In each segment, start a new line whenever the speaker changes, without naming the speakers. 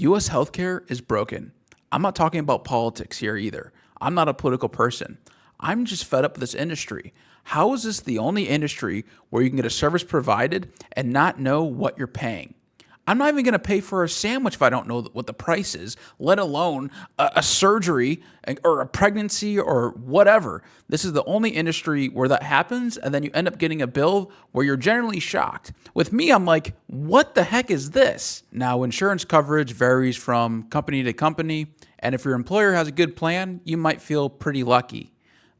US healthcare is broken. I'm not talking about politics here either. I'm not a political person. I'm just fed up with this industry. How is this the only industry where you can get a service provided and not know what you're paying? I'm not even going to pay for a sandwich if I don't know what the price is, let alone a surgery or a pregnancy or whatever. This is the only industry where that happens, and then you end up getting a bill where you're generally shocked. With me, I'm like, what the heck is this? Now, insurance coverage varies from company to company, and if your employer has a good plan, you might feel pretty lucky.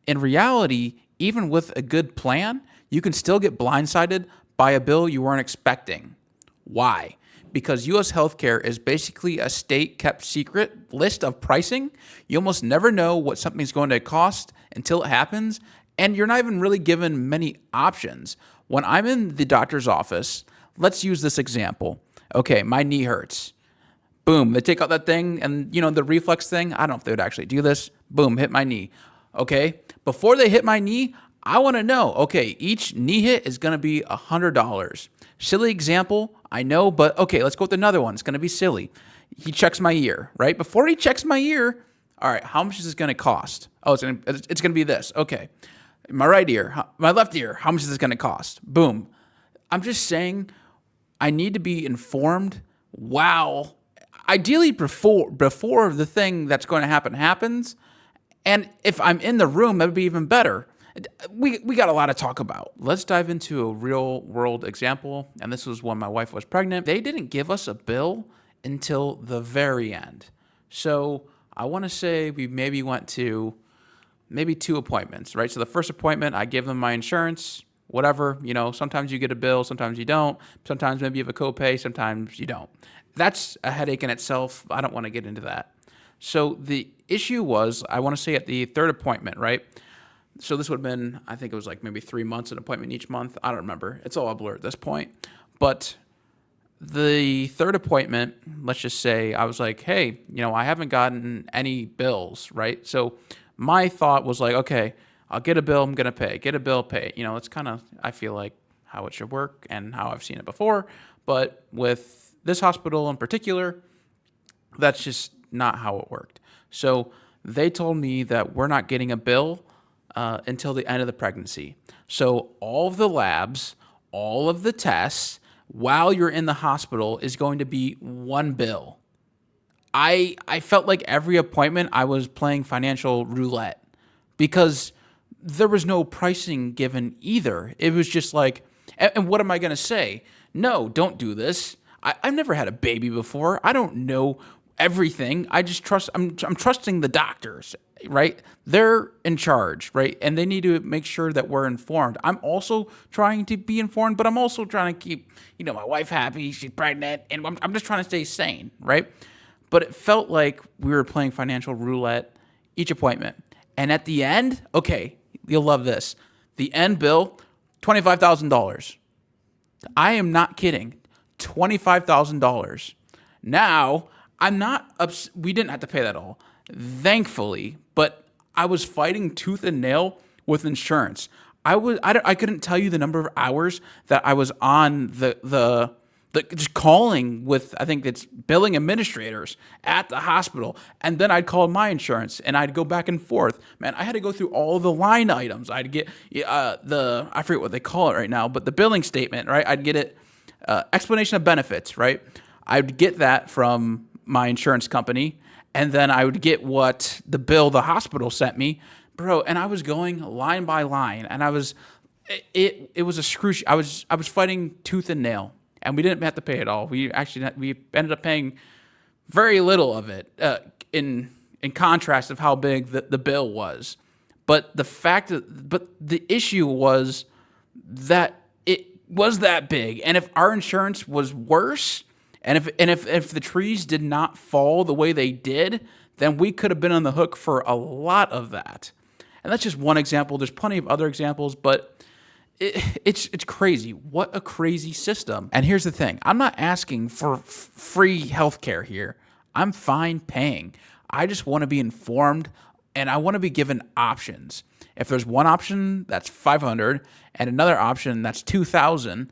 In reality, even with a good plan, you can still get blindsided by a bill you weren't expecting. Why? Because US healthcare is basically a state kept secret list of pricing. You almost never know what something's going to cost until it happens, and you're not even really given many options. When I'm in the doctor's office, let's use this example. Okay, my knee hurts. Boom, they take out that thing and the reflex thing, I don't know if they would actually do this. Boom, hit my knee. Okay, before they hit my knee, I want to know, okay, each knee hit is going to be $100. Silly example, I know, but okay, let's go with another one. It's going to be silly. He checks my ear, right? Before he checks my ear, all right, how much is this going to cost? Oh, it's going to be this. Okay. My right ear, my left ear, how much is this going to cost? Boom. I'm just saying I need to be informed. Wow. Ideally before the thing that's going to happen happens. And if I'm in the room, that would be even better. We got a lot to talk about. Let's dive into a real world example. And this was when my wife was pregnant. They didn't give us a bill until the very end. So I want to say we maybe went to maybe 2 appointments, right? So the first appointment, I gave them my insurance, whatever. Sometimes you get a bill, sometimes you don't. Sometimes maybe you have a copay, sometimes you don't. That's a headache in itself. I don't want to get into that. So the issue was, I want to say at the 3rd appointment, right? So this would have been, I think it was like maybe 3 months, an appointment each month. I don't remember. It's all a blur at this point. But the 3rd appointment, let's just say I was like, hey, I haven't gotten any bills, right? So my thought was like, okay, I'll get a bill, I'm going to pay. Get a bill, pay. It's kind of, I feel like, how it should work and how I've seen it before. But with this hospital in particular, that's just not how it worked. So they told me that we're not getting a bill until the end of the pregnancy. So all of the labs, all of the tests, while you're in the hospital is going to be one bill. I felt like every appointment I was playing financial roulette because there was no pricing given either. It was just like, and what am I going to say? No, don't do this. I've never had a baby before. I don't know everything. I just trust, I'm trusting the doctors, right? They're in charge, right? And they need to make sure that we're informed. I'm also trying to be informed, but I'm also trying to keep, my wife happy. She's pregnant, and I'm just trying to stay sane, right? But it felt like we were playing financial roulette each appointment. And at the end, okay, you'll love this. The end bill, $25,000. I am not kidding. $25,000. Now, I'm not we didn't have to pay that all, thankfully, but I was fighting tooth and nail with insurance. I couldn't tell you the number of hours that I was on the just calling with, I think it's billing administrators at the hospital, and then I'd call my insurance and I'd go back and forth. Man, I had to go through all the line items. I'd get I forget what they call it right now, but the billing statement, right? I'd get it, explanation of benefits, right? I'd get that from my insurance company, and then I would get what the bill the hospital sent me, bro. And I was going line by line, and it was a screw. I was fighting tooth and nail, and we didn't have to pay it all. We ended up paying very little of it in contrast of how big the bill was. But the issue was that it was that big, and if our insurance was worse. And if the trees did not fall the way they did, then we could have been on the hook for a lot of that. And that's just one example. There's plenty of other examples, but it's crazy. What a crazy system. And here's the thing. I'm not asking for free healthcare here. I'm fine paying. I just want to be informed, and I want to be given options. If there's one option that's $500 and another option that's $2,000,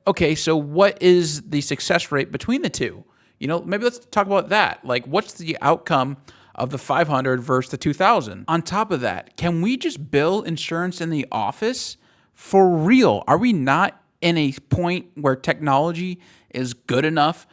okay, so what is the success rate between the two? Maybe let's talk about that. Like, what's the outcome of the 500 versus the 2000? On top of that, can we just bill insurance in the office? For real, are we not in a point where technology is good enough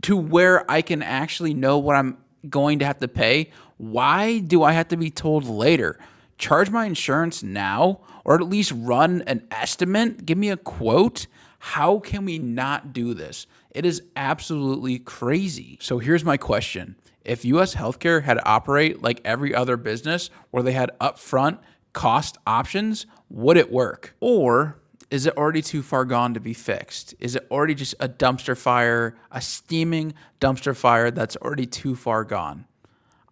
to where I can actually know what I'm going to have to pay? Why do I have to be told later? Charge my insurance now, or at least run an estimate. Give me a quote. How can we not do this? It is absolutely crazy. So here's my question. If US healthcare had to operate like every other business where they had upfront cost options, would it work? Or is it already too far gone to be fixed? Is it already just a dumpster fire, a steaming dumpster fire that's already too far gone?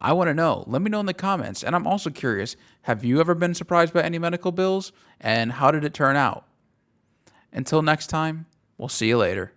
I want to know. Let me know in the comments. And I'm also curious, have you ever been surprised by any medical bills? And how did it turn out? Until next time, we'll see you later.